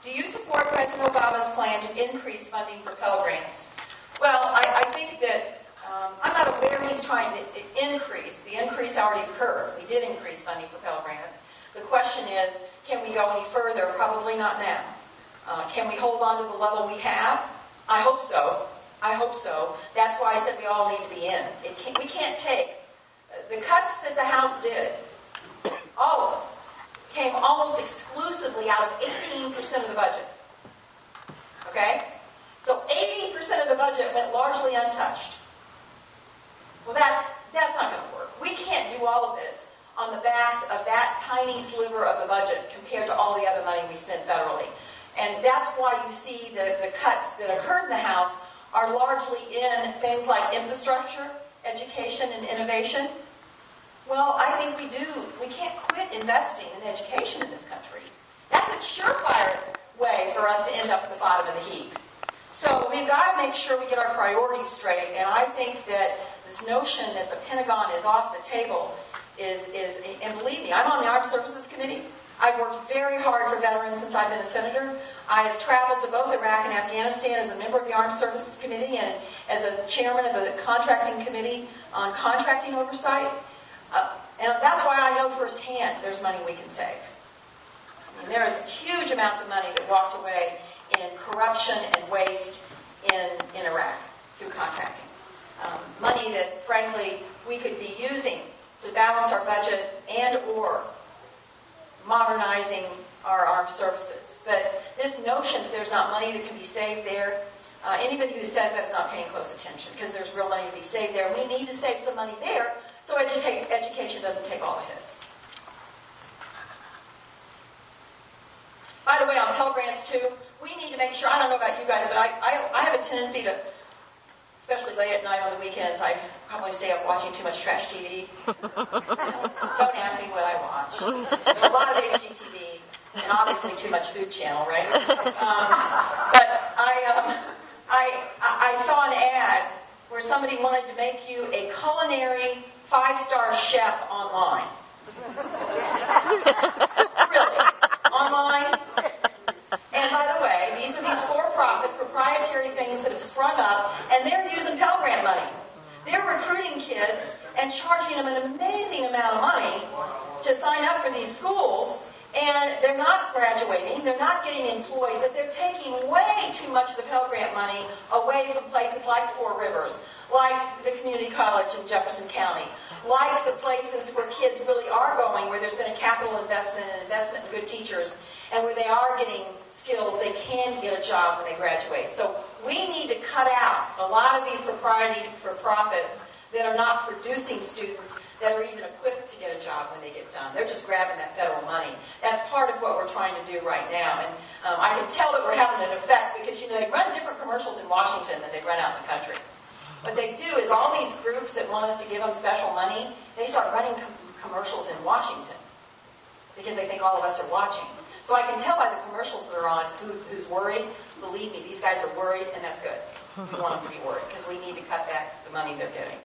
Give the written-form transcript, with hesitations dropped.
Do you support President Obama's plan to increase funding for Pell Grants? Well, I think that I'm not aware he's trying to increase. The increase already occurred. We did increase funding for Pell Grants. The question is, can we go any further? Probably not now. Can we hold on to the level we have? I hope so. I hope so. That's why I said we all need to be in. We can't take the cuts that the House did, all of them, came almost exclusively out of 18% of the budget. Okay? So 80% of the budget went largely untouched. Well, that's not going to work. We can't do all of this on the backs of that tiny sliver of the budget compared to all the other money we spend federally. And that's why you see the cuts that occurred in the House are largely in things like infrastructure, education, and innovation. Well, I think we do. We can't quit investing in education in this country. That's a surefire way for us to end up at the bottom of the heap. So we've got to make sure we get our priorities straight, and I think that this notion that the Pentagon is off the table is and believe me, I'm on the Armed Services Committee. I've worked very hard for veterans since I've been a senator. I have traveled to both Iraq and Afghanistan as a member of the Armed Services Committee and as a chairman of the contracting committee on contracting oversight. And that's why I know firsthand there's money we can save. I mean, there is huge amounts of money that walked away in corruption and waste in Iraq through contracting. Money that, frankly, we could be using to balance our budget and or modernizing our armed services. But this notion that there's not money that can be saved there, anybody who says that's not paying close attention, because there's real money to be saved there. We need to save some money there so education doesn't take all the hits. By the way, on Pell Grants, too, we need to make sure, I don't know about you guys, but I have a tendency to, especially late at night on the weekends, I probably stay up watching too much trash TV. Don't ask me what I watch. A lot of HGTV, and obviously too much Food Channel, right? But I saw an ad where somebody wanted to make you a culinary 5-star chef online. Really? Online? And by the way, these are these for-profit proprietary things that have sprung up, and they're using Pell Grant money. They're recruiting kids and charging them an amazing amount of money to sign up for these schools, and they're not graduating, they're not getting employed, but they're taking way too much of the Pell Grant money away from places like Four Rivers, like the community college in Jefferson County, like the places where kids really are going, where there's been a capital investment and investment in good teachers, and where they are getting skills, they can get a job when they graduate. So we need to cut out a lot of these propriety for profits that are not producing students that are even equipped to get a job when they get done. They're just grabbing that federal money. That's part of what we're trying to do right now. And I can tell that we're having an effect because, they run different commercials in Washington than they run out in the country. What they do is all these groups that want us to give them special money, they start running commercials in Washington because they think all of us are watching. So I can tell by the commercials that are on who's worried. Believe me, these guys are worried, and that's good. We want them to be worried because we need to cut back the money they're getting.